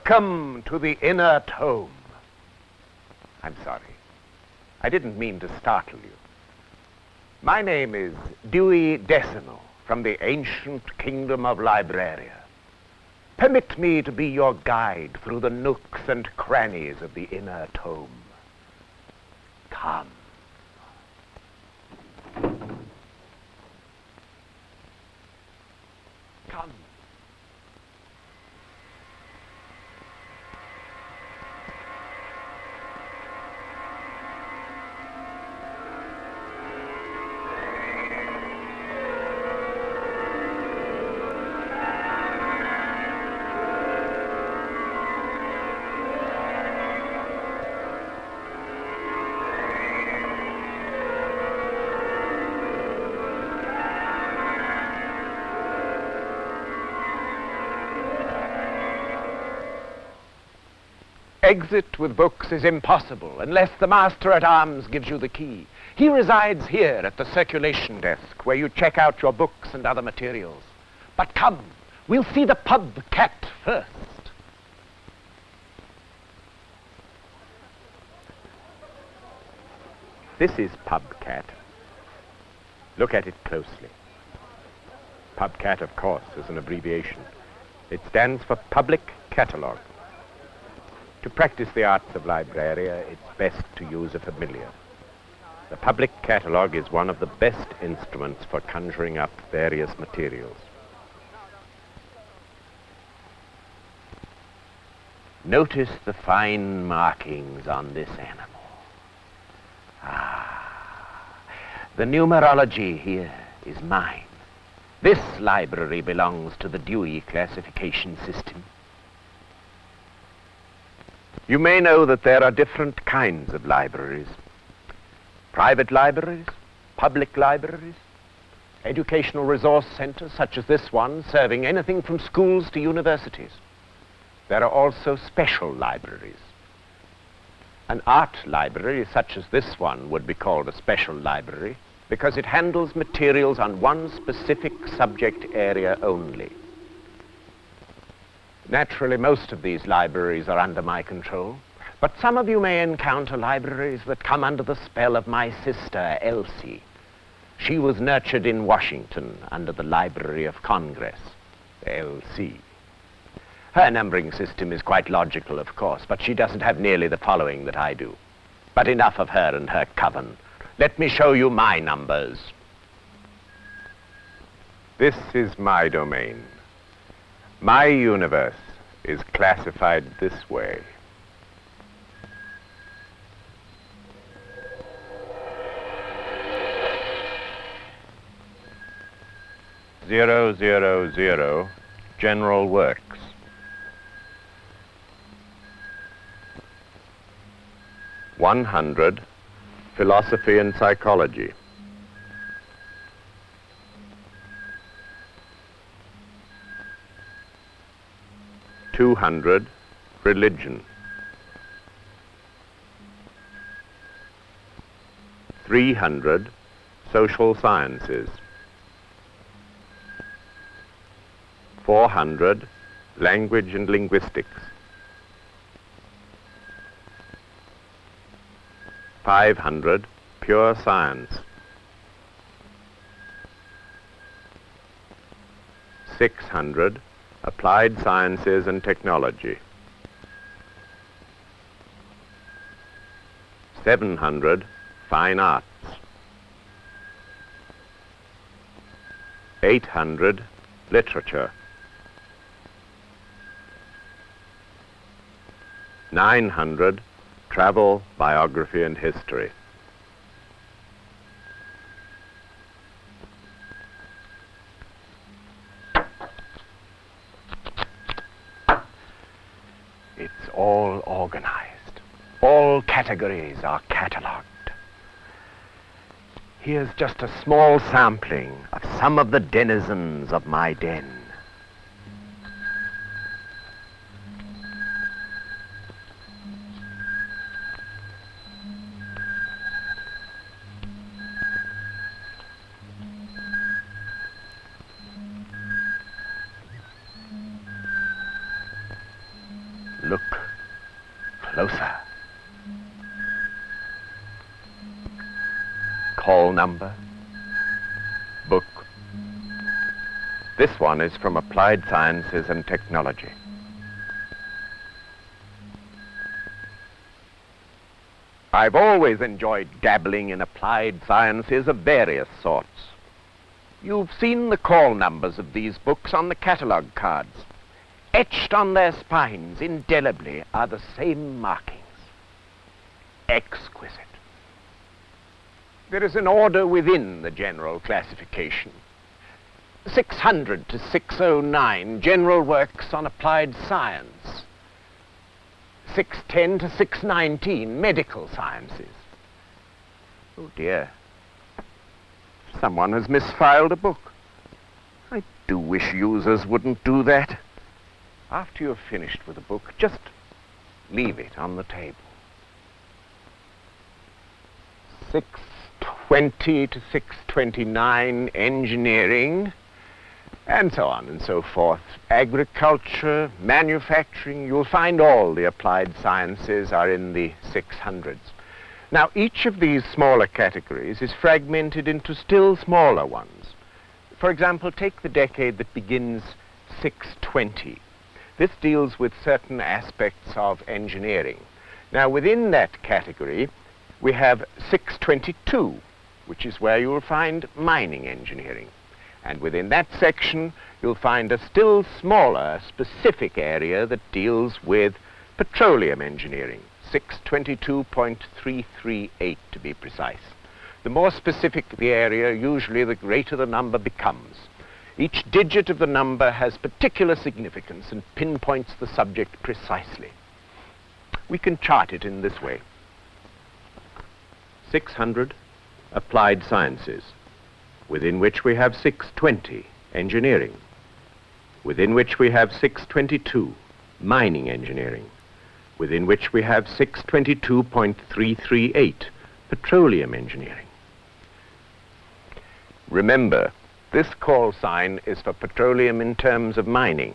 Welcome to the Inner Tome. I'm sorry. I didn't mean to startle you. My name is Dewey Decimal from the ancient kingdom of Libraria. Permit me to be your guide through the nooks and crannies of the Inner Tome. Come. Come. Exit with books is impossible unless the master-at-arms gives you the key. He resides here at the circulation desk where you check out your books and other materials. But come, we'll see the pub cat first. This is pub cat. Look at it closely. Pub cat, of course, is an abbreviation. It stands for Public Catalogue. To practice the arts of libraria, it's best to use a familiar. The public catalogue is one of the best instruments for conjuring up various materials. Notice the fine markings on this animal. The numerology here is mine. This library belongs to the Dewey classification system. You may know that there are different kinds of libraries. Private libraries, public libraries, educational resource centers such as this one, serving anything from schools to universities. There are also special libraries. An art library such as this one would be called a special library because it handles materials on one specific subject area only. Naturally, most of these libraries are under my control, but some of you may encounter libraries that come under the spell of my sister, Elsie. She was nurtured in Washington under the Library of Congress, LC. Her numbering system is quite logical, of course, but she doesn't have nearly the following that I do. But enough of her and her coven. Let me show you my numbers. This is my domain. My universe is classified this way. Zero, zero, zero, general works. 100, philosophy and psychology. 200, religion. 300, social sciences. 400, language and linguistics. 500, pure science. 600, applied sciences and technology. 700, fine arts. 800, literature. 900, travel, biography, and history. It's all organized. All categories are catalogued. Here's just a small sampling of some of the denizens of my den. Closer. Call number. Book. This one is from Applied Sciences and Technology. I've always enjoyed dabbling in applied sciences of various sorts. You've seen the call numbers of these books on the catalogue cards. Etched on their spines indelibly are the same markings. Exquisite. There is an order within the general classification. 600 to 609, general works on applied science. 610 to 619, medical sciences. Oh dear. Someone has misfiled a book. I do wish users wouldn't do that. After you've finished with a book, just leave it on the table. 620 to 629, engineering, and so on and so forth. Agriculture, manufacturing, you'll find all the applied sciences are in the 600s. Now, each of these smaller categories is fragmented into still smaller ones. For example, take the decade that begins 620. This deals with certain aspects of engineering. Now, within that category, we have 622, which is where you'll find mining engineering. And within that section, you'll find a still smaller specific area that deals with petroleum engineering, 622.338 to be precise. The more specific the area, usually the greater the number becomes. Each digit of the number has particular significance and pinpoints the subject precisely. We can chart it in this way. 600, applied sciences, within which we have 620, engineering, within which we have 622, mining engineering, within which we have 622.338, petroleum engineering. Remember, this call sign is for petroleum in terms of mining.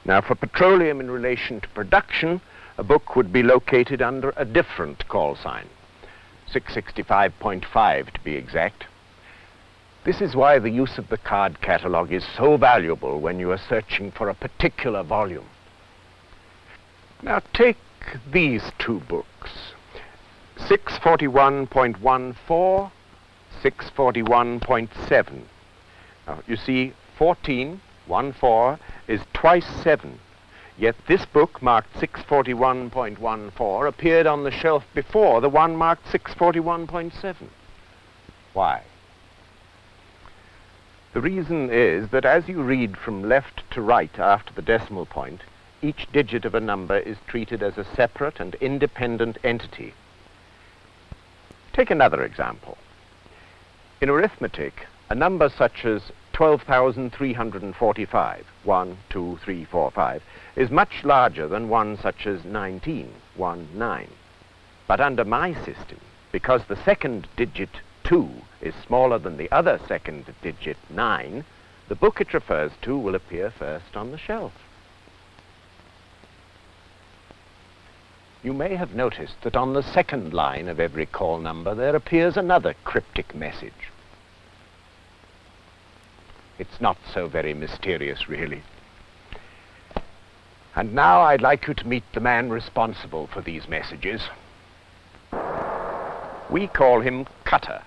Now, for petroleum in relation to production, a book would be located under a different call sign, 665.5 to be exact. This is why the use of the card catalogue is so valuable when you are searching for a particular volume. Now, take these two books, 641.14, 641.7. Now, you see, 14, 14, is twice 7. Yet this book, marked 641.14, appeared on the shelf before the one marked 641.7. Why? The reason is that as you read from left to right after the decimal point, each digit of a number is treated as a separate and independent entity. Take another example. In arithmetic, a number such as 12,345, 1, 2, 3, 4, 5, is much larger than one such as 19, 1, 9. But under my system, because the second digit 2 is smaller than the other second digit 9, the book it refers to will appear first on the shelf. You may have noticed that on the second line of every call number there appears another cryptic message. It's not so very mysterious, really. And now I'd like you to meet the man responsible for these messages. We call him Cutter.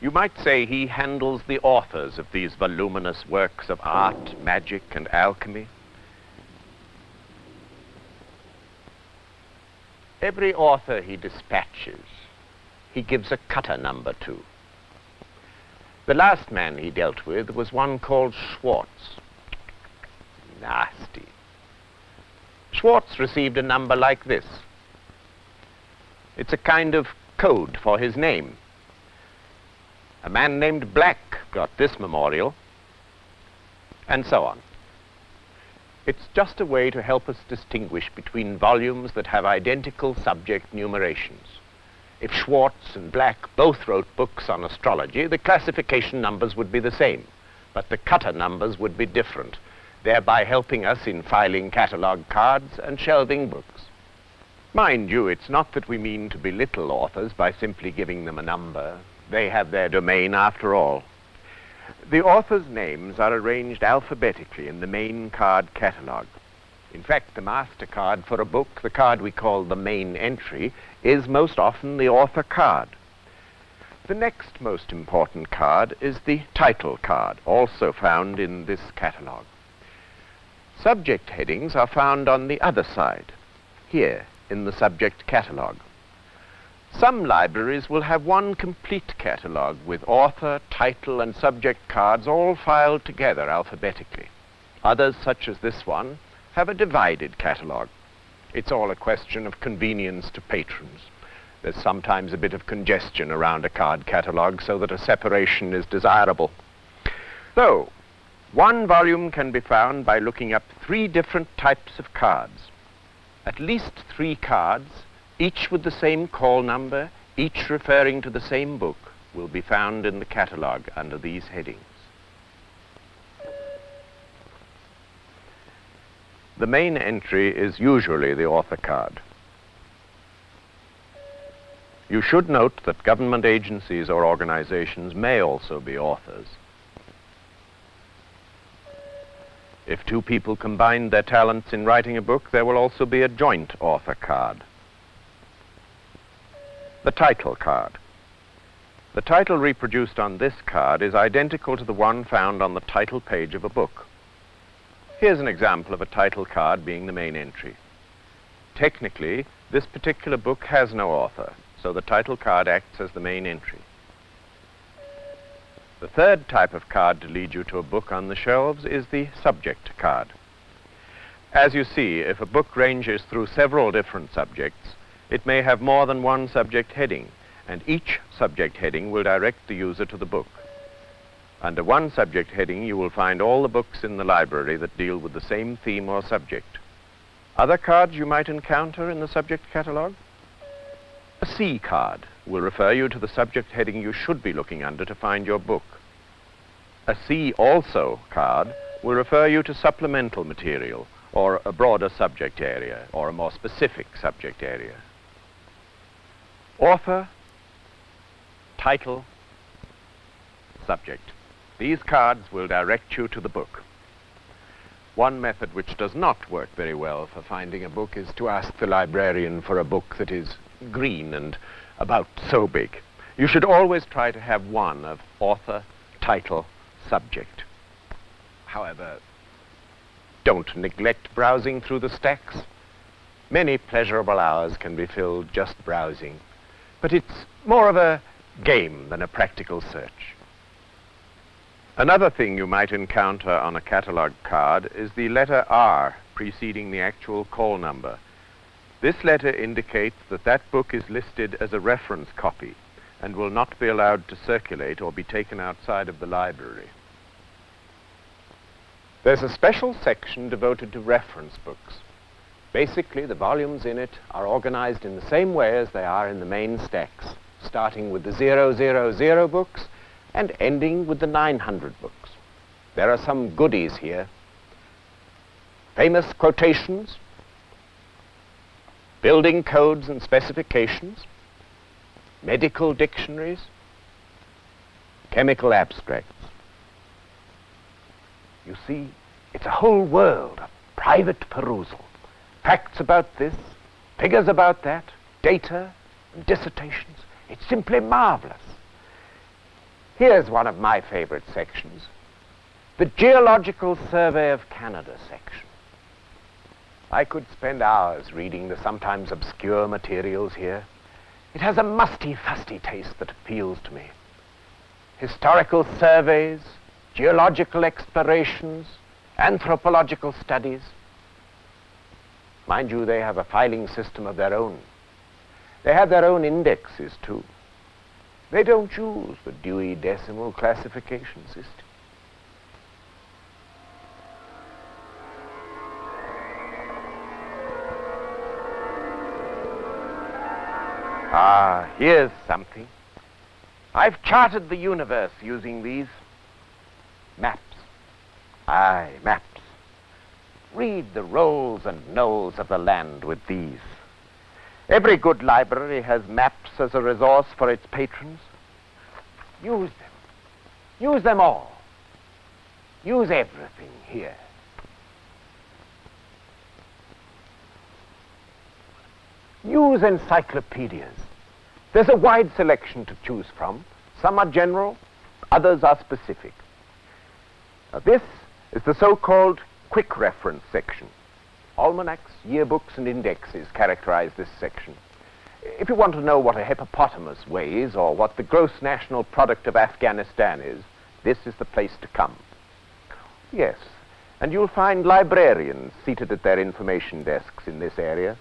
You might say he handles the authors of these voluminous works of art, magic, and alchemy. Every author he dispatches, he gives a cutter number to. The last man he dealt with was one called Schwartz. Nasty. Schwartz received a number like this. It's a kind of code for his name. A man named Black got this memorial, and so on. It's just a way to help us distinguish between volumes that have identical subject numerations. If Schwartz and Black both wrote books on astrology, the classification numbers would be the same, but the cutter numbers would be different, thereby helping us in filing catalogue cards and shelving books. Mind you, it's not that we mean to belittle authors by simply giving them a number. They have their domain after all. The authors' names are arranged alphabetically in the main card catalogue. In fact, the master card for a book, the card we call the main entry, is most often the author card. The next most important card is the title card, also found in this catalogue. Subject headings are found on the other side, here in the subject catalogue. Some libraries will have one complete catalogue with author, title, and subject cards all filed together alphabetically. Others, such as this one, have a divided catalogue. It's all a question of convenience to patrons. There's sometimes a bit of congestion around a card catalogue, so that a separation is desirable. So, one volume can be found by looking up 3 different types of cards. At least 3 cards, each with the same call number, each referring to the same book, will be found in the catalogue under these headings. The main entry is usually the author card. You should note that government agencies or organizations may also be authors. If 2 people combine their talents in writing a book, there will also be a joint author card. The title card. The title reproduced on this card is identical to the one found on the title page of a book. Here's an example of a title card being the main entry. Technically, this particular book has no author, so the title card acts as the main entry. The third type of card to lead you to a book on the shelves is the subject card. As you see, if a book ranges through several different subjects, it may have more than one subject heading, and each subject heading will direct the user to the book. Under one subject heading, you will find all the books in the library that deal with the same theme or subject. Other cards you might encounter in the subject catalogue? A C card will refer you to the subject heading you should be looking under to find your book. A C also card will refer you to supplemental material, or a broader subject area, or a more specific subject area. Author, title, subject. These cards will direct you to the book. One method which does not work very well for finding a book is to ask the librarian for a book that is green and about so big. You should always try to have one of author, title, subject. However, don't neglect browsing through the stacks. Many pleasurable hours can be filled just browsing, but it's more of a game than a practical search. Another thing you might encounter on a catalogue card is the letter R preceding the actual call number. This letter indicates that that book is listed as a reference copy and will not be allowed to circulate or be taken outside of the library. There's a special section devoted to reference books. Basically, the volumes in it are organized in the same way as they are in the main stacks, starting with the 000 books and ending with the 900 books. There are some goodies here. Famous quotations, building codes and specifications, medical dictionaries, chemical abstracts. You see, it's a whole world of private perusal. Facts about this, figures about that, data and dissertations. It's simply marvelous. Here's one of my favorite sections, the Geological Survey of Canada section. I could spend hours reading the sometimes obscure materials here. It has a musty, fusty taste that appeals to me. Historical surveys, geological explorations, anthropological studies. Mind you, they have a filing system of their own. They have their own indexes, too. They don't use the Dewey Decimal Classification System. Ah, here's something. I've charted the universe using these maps. Aye, maps. Read the rolls and knolls of the land with these. Every good library has maps as a resource for its patrons. Use them. Use them all. Use everything here. Use encyclopedias. There's a wide selection to choose from. Some are general, others are specific. Now, this is the so-called quick reference section. Almanacs, yearbooks, and indexes characterize this section. If you want to know what a hippopotamus weighs or what the gross national product of Afghanistan is, this is the place to come. Yes, and you'll find librarians seated at their information desks in this area.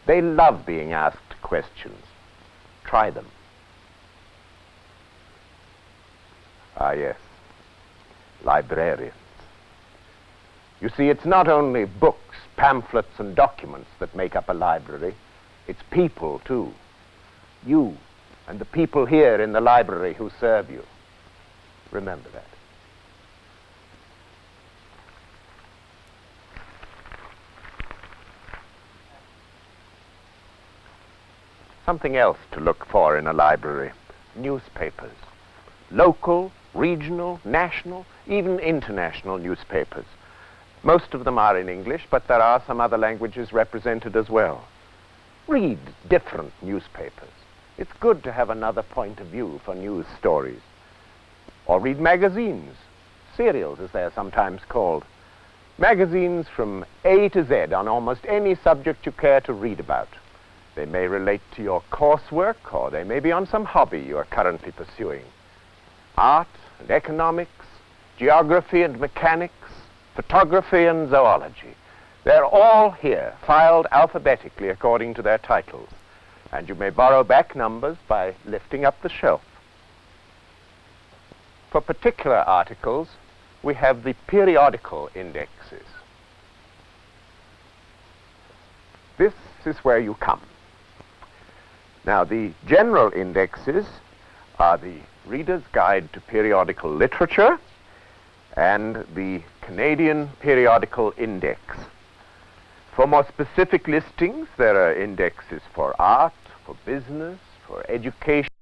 They love being asked questions. Try them. Ah, yes, librarians. You see, it's not only books, pamphlets, and documents that make up a library. It's people, too. You and the people here in the library who serve you. Remember that. Something else to look for in a library: newspapers. Local, regional, national, even international newspapers. Most of them are in English, but there are some other languages represented as well. Read different newspapers. It's good to have another point of view for news stories. Or read magazines, serials as they are sometimes called. Magazines from A to Z on almost any subject you care to read about. They may relate to your coursework, or they may be on some hobby you are currently pursuing. Art and economics, geography and mechanics, photography and zoology. They're all here, filed alphabetically according to their titles. And you may borrow back numbers by lifting up the shelf. For particular articles, we have the periodical indexes. This is where you come. Now, the general indexes are the Reader's Guide to Periodical Literature and the Canadian Periodical Index. For more specific listings, there are indexes for art, for business, for education.